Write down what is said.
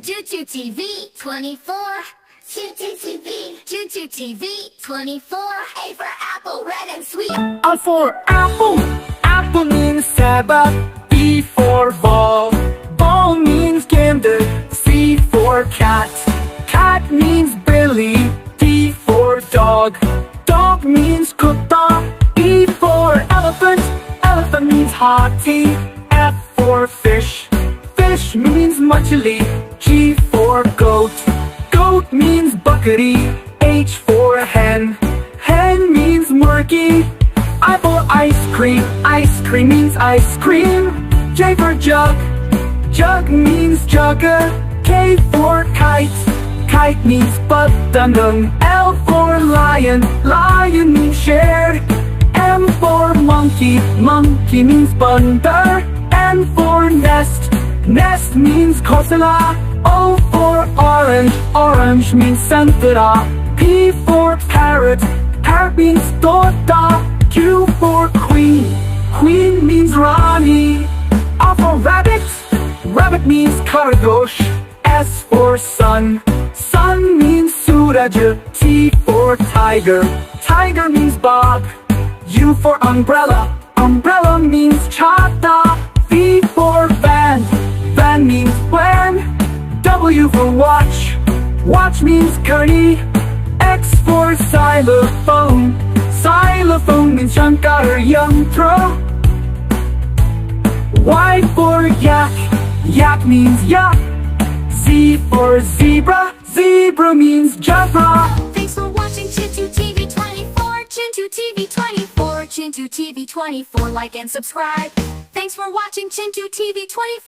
to Chintu TV 24. Chintu TV, Chintu TV 24. A for apple, red and sweet. A for apple, apple means Sabbath. B for ball, ball means gander. C for cat, cat means Billy. D for dog, dog means kutta. E for elephant, elephant means hathi. F for fish, fish means machli. G for goat, goat means bakari. H for hen, hen means murky. I for ice cream means ice cream. J for jug, jug means jugger. K for kite, kite means patandang. L for lion, lion means shared. M for monkey, monkey means bandar. N for nest, nest means kosala. O for orange, orange means santara. P for parrot, parrot means tota. Q for queen, queen means rani. R for rabbit, rabbit means karagosh. S for sun, sun means suraj. T for tiger, tiger means bob. U for umbrella, umbrella means chata. V for van, van means when. W for watch, watch means curry. X for xylophone, xylophone means shankar yantra. Y for yak, yak means yak. Z for zebra, zebra means zebra. Thanks for watching Chintu TV 24. Chintu TV 24. Chintu TV 24. Like and subscribe. Thanks for watching Chintu TV 24.